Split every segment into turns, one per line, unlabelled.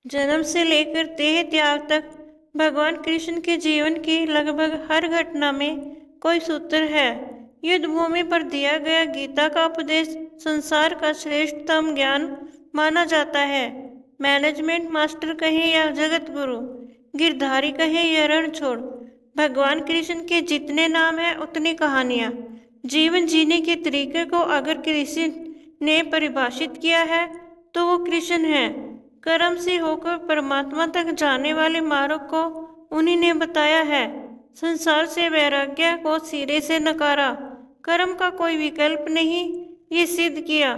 जन्म से लेकर देह त्याग तक भगवान कृष्ण के जीवन की लगभग हर घटना में कोई सूत्र है। युद्ध भूमि पर दिया गया गीता का उपदेश संसार का श्रेष्ठतम ज्ञान माना जाता है। मैनेजमेंट मास्टर कहे या जगत गुरु, गिरधारी कहे या रणछोड़, भगवान कृष्ण के जितने नाम हैं उतनी कहानियाँ। जीवन जीने के तरीके को अगर किसी ने परिभाषित किया है तो वो कृष्ण है। कर्म से होकर परमात्मा तक जाने वाले मार्ग को उन्हीं ने बताया है। संसार से वैराग्य को सिरे से नकारा, कर्म का कोई विकल्प नहीं, ये सिद्ध किया।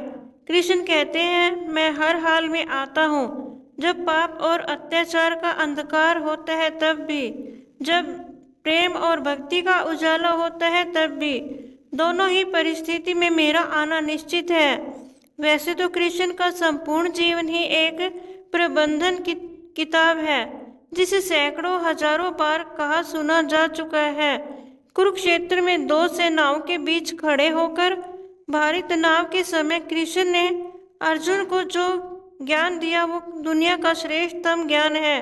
कृष्ण कहते हैं, मैं हर हाल में आता हूँ, जब पाप और अत्याचार का अंधकार होता है तब भी, जब प्रेम और भक्ति का उजाला होता है तब भी। दोनों ही परिस्थिति में मेरा आना निश्चित है। वैसे तो कृष्ण का संपूर्ण जीवन ही एक प्रबंधन की किताब है, जिसे सैकड़ों हजारों बार कहा सुना जा चुका है। कुरुक्षेत्र में दो सेनाओं के बीच खड़े होकर भारी तनाव के समय कृष्ण ने अर्जुन को जो ज्ञान दिया वो दुनिया का श्रेष्ठतम ज्ञान है।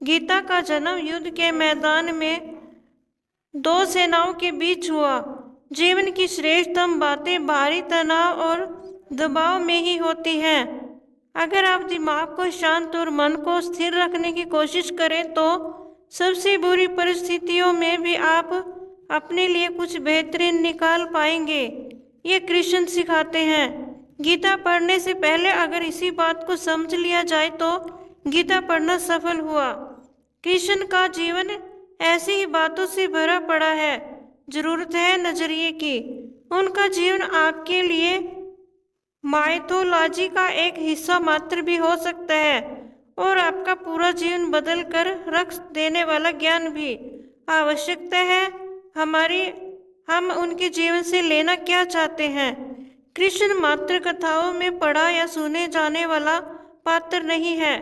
गीता का जन्म युद्ध के मैदान में दो सेनाओं के बीच हुआ। जीवन की श्रेष्ठतम बातें भारी तनाव और दबाव में ही होती हैं। अगर आप दिमाग को शांत और मन को स्थिर रखने की कोशिश करें तो सबसे बुरी परिस्थितियों में भी आप अपने लिए कुछ बेहतरीन निकाल पाएंगे। ये कृष्ण सिखाते हैं। गीता पढ़ने से पहले अगर इसी बात को समझ लिया जाए तो गीता पढ़ना सफल हुआ। कृष्ण का जीवन ऐसी ही बातों से भरा पड़ा है। जरूरत है नजरिए की। उनका जीवन आपके लिए माइथोलॉजी का एक हिस्सा मात्र भी हो सकता है और आपका पूरा जीवन बदल कर रख देने वाला ज्ञान भी। आवश्यकता है हम उनके जीवन से लेना क्या चाहते हैं। कृष्ण मात्र कथाओं में पढ़ा या सुने जाने वाला पात्र नहीं है,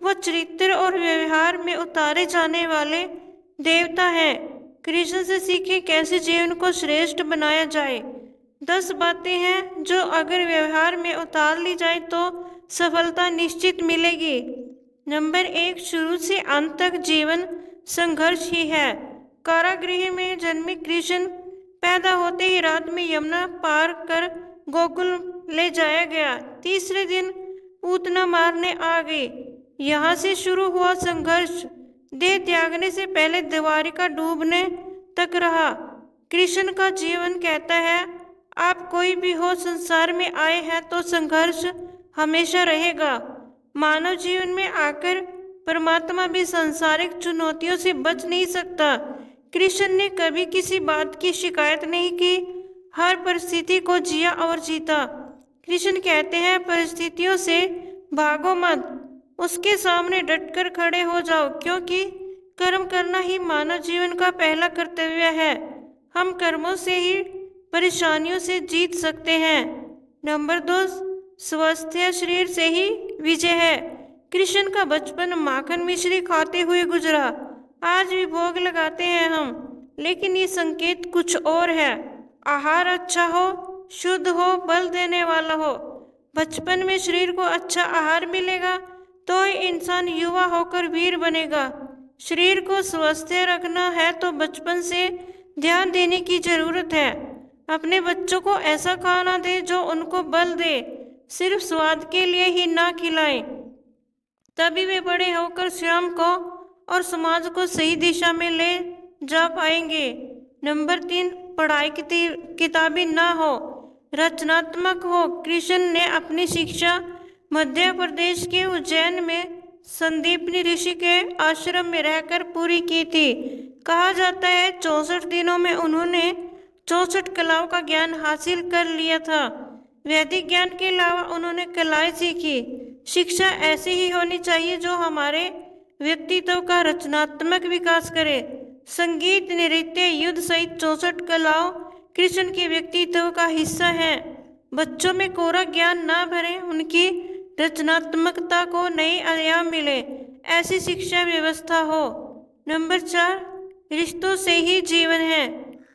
वो चरित्र और व्यवहार में उतारे जाने वाले देवता हैं। कृष्ण से सीखें कैसे जीवन को श्रेष्ठ बनाया जाए। 10 बातें हैं जो अगर व्यवहार में उतार ली जाए तो सफलता निश्चित मिलेगी। नंबर 1, शुरू से अंत तक जीवन संघर्ष ही है। कारागृह में जन्मे कृष्ण पैदा होते ही रात में यमुना पार कर गोकुल ले जाया गया। तीसरे दिन पूतना मारने आ गई। यहाँ से शुरू हुआ संघर्ष। देह त्यागने से पहले द्वारिका डूबने तक रहा। कृष्ण का जीवन कहता है, आप कोई भी हो संसार में आए हैं तो संघर्ष हमेशा रहेगा। मानव जीवन में आकर परमात्मा भी सांसारिक चुनौतियों से बच नहीं सकता। कृष्ण ने कभी किसी बात की शिकायत नहीं की, हर परिस्थिति को जिया और जीता। कृष्ण कहते हैं, परिस्थितियों से भागो मत, उसके सामने डटकर खड़े हो जाओ, क्योंकि कर्म करना ही मानव जीवन का पहला कर्तव्य है। हम कर्मों से ही परेशानियों से जीत सकते हैं। नंबर 2, स्वस्थ शरीर से ही विजय है। कृष्ण का बचपन माखन मिश्री खाते हुए गुजरा। आज भी भोग लगाते हैं हम, लेकिन ये संकेत कुछ और है। आहार अच्छा हो, शुद्ध हो, बल देने वाला हो। बचपन में शरीर को अच्छा आहार मिलेगा तो इंसान युवा होकर वीर बनेगा। शरीर को स्वस्थ रखना है तो बचपन से ध्यान देने की जरूरत है। अपने बच्चों को ऐसा खाना दे जो उनको बल दे, सिर्फ स्वाद के लिए ही ना खिलाएं। तभी वे बड़े होकर स्वयं को और समाज को सही दिशा में ले जा पाएंगे। नंबर 3, पढ़ाई की किताबी ना हो, रचनात्मक हो। कृष्ण ने अपनी शिक्षा मध्य प्रदेश के उज्जैन में संदीपनी ऋषि के आश्रम में रहकर पूरी की थी। कहा जाता है 64 दिनों में उन्होंने 64 कलाओं का ज्ञान हासिल कर लिया था। वैदिक ज्ञान के अलावा उन्होंने कलाएं सीखी। शिक्षा ऐसी ही होनी चाहिए जो हमारे व्यक्तित्व का रचनात्मक विकास करे। संगीत, नृत्य, युद्ध सहित 64 कलाओं कृष्ण के व्यक्तित्व का हिस्सा हैं। बच्चों में कोरा ज्ञान ना भरें, उनकी रचनात्मकता को नए आयाम मिले, ऐसी शिक्षा व्यवस्था हो। नंबर 4, रिश्तों से ही जीवन है,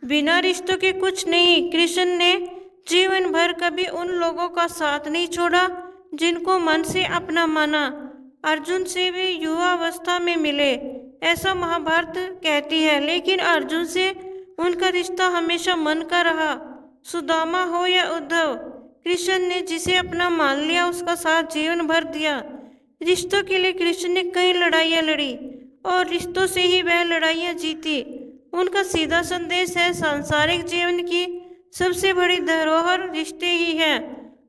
बिना रिश्तों के कुछ नहीं। कृष्ण ने जीवन भर कभी उन लोगों का साथ नहीं छोड़ा जिनको मन से अपना माना। अर्जुन से वे युवावस्था में मिले, ऐसा महाभारत कहती है। लेकिन अर्जुन से उनका रिश्ता हमेशा मन का रहा। सुदामा हो या उद्धव, कृष्ण ने जिसे अपना मान लिया उसका साथ जीवन भर दिया। रिश्तों के लिए कृष्ण ने कई लड़ाइयाँ लड़ी और रिश्तों से ही वह लड़ाइयाँ जीती। उनका सीधा संदेश है, सांसारिक जीवन की सबसे बड़ी धरोहर रिश्ते ही हैं।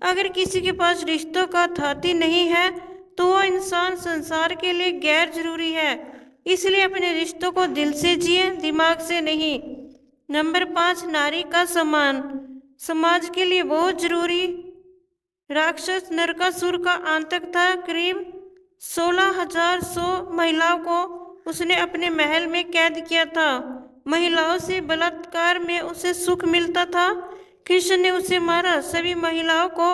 अगर किसी के पास रिश्तों का थाती नहीं है तो वो इंसान संसार के लिए गैर जरूरी है। इसलिए अपने रिश्तों को दिल से जिए, दिमाग से नहीं। नंबर 5, नारी का सम्मान समाज के लिए बहुत जरूरी। राक्षस नरकासुर का आतंक था। करीब 16,100 महिलाओं को उसने अपने महल में कैद किया था। महिलाओं से बलात्कार में उसे सुख मिलता था। कृष्ण ने उसे मारा, सभी महिलाओं को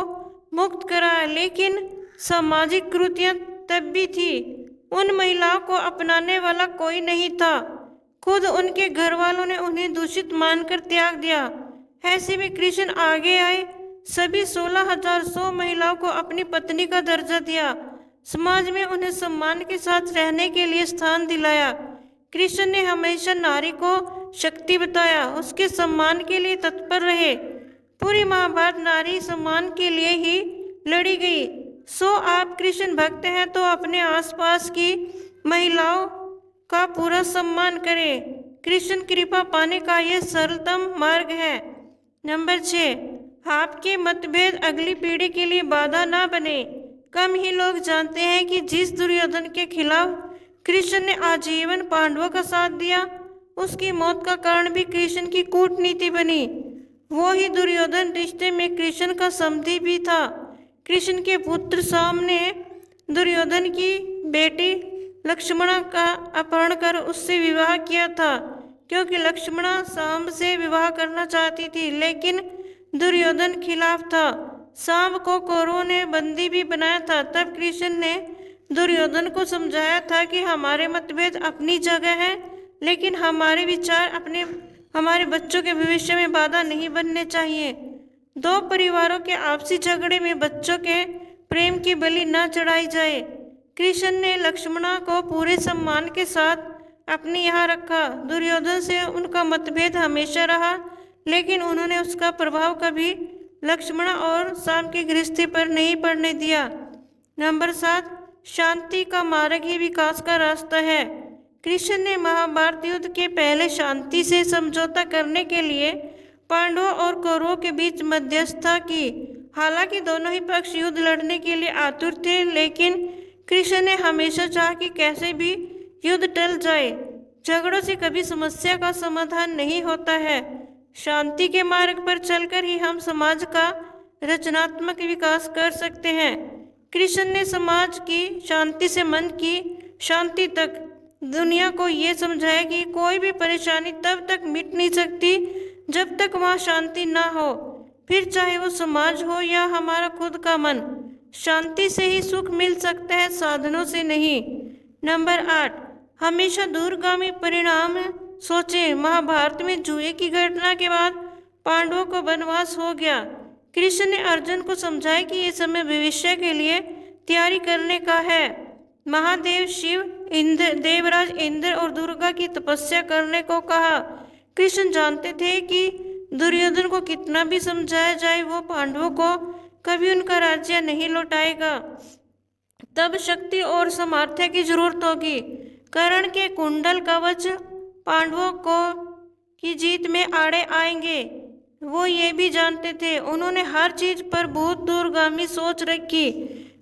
मुक्त कराया, लेकिन सामाजिक कुरीतियां तब भी थी। उन महिलाओं को अपनाने वाला कोई नहीं था। खुद उनके घर वालों ने उन्हें दूषित मानकर त्याग दिया। ऐसे में कृष्ण आगे आए, सभी 16,100 महिलाओं को अपनी पत्नी का दर्जा दिया। समाज में उन्हें सम्मान के साथ रहने के लिए स्थान दिलाया। कृष्ण ने हमेशा नारी को शक्ति बताया, उसके सम्मान के लिए तत्पर रहे। पूरी महाभारत नारी सम्मान के लिए ही लड़ी गई। सो आप कृष्ण भक्त हैं तो अपने आसपास की महिलाओं का पूरा सम्मान करें। कृष्ण कृपा पाने का यह सरलतम मार्ग है। नंबर 6, आपके मतभेद अगली पीढ़ी के लिए बाधा ना बने। कम ही लोग जानते हैं कि जिस दुर्योधन के खिलाफ कृष्ण ने आजीवन पांडवों का साथ दिया, उसकी मौत का कारण भी कृष्ण की कूटनीति बनी। वो ही दुर्योधन रिश्ते में कृष्ण का समधी भी था। कृष्ण के पुत्र साम ने दुर्योधन की बेटी लक्ष्मणा का अपहरण कर उससे विवाह किया था, क्योंकि लक्ष्मणा साम से विवाह करना चाहती थी, लेकिन दुर्योधन खिलाफ था। साम को कौरवों ने बंदी भी बनाया था। तब कृष्ण ने दुर्योधन को समझाया था कि हमारे मतभेद अपनी जगह है, लेकिन हमारे विचार हमारे बच्चों के भविष्य में बाधा नहीं बनने चाहिए। दो परिवारों के आपसी झगड़े में बच्चों के प्रेम की बलि न चढ़ाई जाए। कृष्ण ने लक्ष्मणा को पूरे सम्मान के साथ अपने यहाँ रखा। दुर्योधन से उनका मतभेद हमेशा रहा, लेकिन उन्होंने उसका प्रभाव कभी लक्ष्मणा और साम की गृहस्थी पर नहीं पड़ने दिया। नंबर 7, शांति का मार्ग ही विकास का रास्ता है। कृष्ण ने महाभारत युद्ध के पहले शांति से समझौता करने के लिए पांडवों और कौरवों के बीच मध्यस्थता की। हालांकि दोनों ही पक्ष युद्ध लड़ने के लिए आतुर थे, लेकिन कृष्ण ने हमेशा चाहा कि कैसे भी युद्ध टल जाए। झगड़ों से कभी समस्या का समाधान नहीं होता है। शांति के मार्ग पर चलकर ही हम समाज का रचनात्मक विकास कर सकते हैं। कृष्ण ने समाज की शांति से मन की शांति तक दुनिया को ये समझाया कि कोई भी परेशानी तब तक मिट नहीं सकती जब तक वहाँ शांति ना हो, फिर चाहे वो समाज हो या हमारा खुद का मन। शांति से ही सुख मिल सकता है, साधनों से नहीं। नंबर 8, हमेशा दूरगामी परिणाम सोचें। महाभारत में जुए की घटना के बाद पांडवों को वनवास हो गया। कृष्ण ने अर्जुन को समझाया कि ये समय भविष्य के लिए तैयारी करने का है। महादेव शिव, देवराज इंद्र और दुर्गा की तपस्या करने को कहा। कृष्ण जानते थे कि दुर्योधन को कितना भी समझाया जाए, वो पांडवों को कभी उनका राज्य नहीं लौटाएगा। तब शक्ति और सामर्थ्य की जरूरत होगी। कर्ण के कुंडल कवच पांडवों को की जीत में आड़े आएंगे, वो ये भी जानते थे। उन्होंने हर चीज पर बहुत दूरगामी सोच रखी।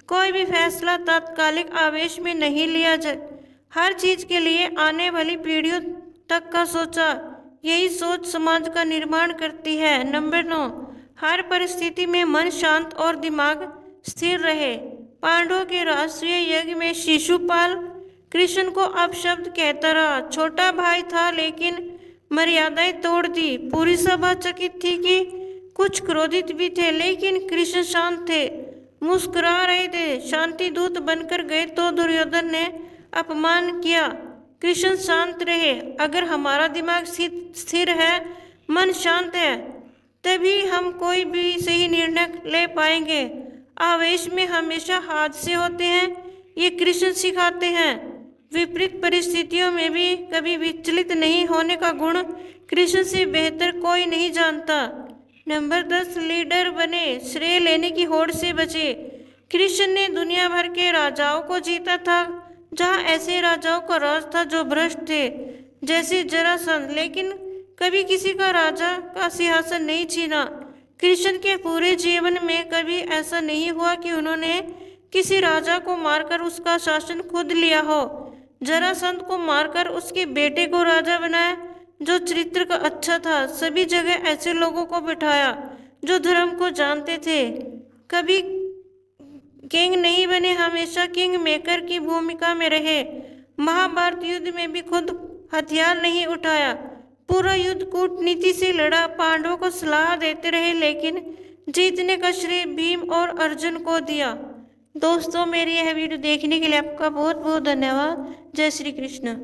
कोई भी फैसला तात्कालिक आवेश में नहीं लिया जाए, हर चीज के लिए आने वाली पीढ़ियों तक का सोचा। यही सोच समाज का निर्माण करती है। नंबर 9, हर परिस्थिति में मन शांत और दिमाग स्थिर रहे। पांडवों के राष्ट्रीय यज्ञ में शिशुपाल कृष्ण को अपशब्द कहता रहा। छोटा भाई था, लेकिन मर्यादाएं तोड़ दी। पूरी सभा चकित थी कि कुछ क्रोधित भी थे, लेकिन कृष्ण शांत थे, मुस्कुरा रहे थे। शांति दूत बनकर गए तो दुर्योधन ने अपमान किया। कृष्ण शांत रहे। अगर हमारा दिमाग स्थिर है, मन शांत है, तभी हम कोई भी सही निर्णय ले पाएंगे। आवेश में हमेशा हादसे होते हैं, ये कृष्ण सिखाते हैं। विपरीत परिस्थितियों में भी कभी विचलित नहीं होने का गुण कृष्ण से बेहतर कोई नहीं जानता। नंबर 10, लीडर बने, श्रेय लेने की होड़ से बचे। कृष्ण ने दुनिया भर के राजाओं को जीता था, जहाँ ऐसे राजाओं का राज था जो भ्रष्ट थे, जैसे जरासंध, लेकिन कभी किसी का राजा का सिंहासन नहीं छीना। कृष्ण के पूरे जीवन में कभी ऐसा नहीं हुआ कि उन्होंने किसी राजा को मारकर उसका शासन खुद लिया हो। जरासंध को मारकर उसके बेटे को राजा बनाया, जो चरित्र का अच्छा था। सभी जगह ऐसे लोगों को बिठाया जो धर्म को जानते थे। कभी किंग नहीं बने, हमेशा किंग मेकर की भूमिका में रहे। महाभारत युद्ध में भी खुद हथियार नहीं उठाया, पूरा युद्ध कूटनीति से लड़ा। पांडवों को सलाह देते रहे, लेकिन जीतने का श्रेय भीम और अर्जुन को दिया। दोस्तों, मेरी यह वीडियो देखने के लिए आपका बहुत बहुत धन्यवाद। जय श्री कृष्ण।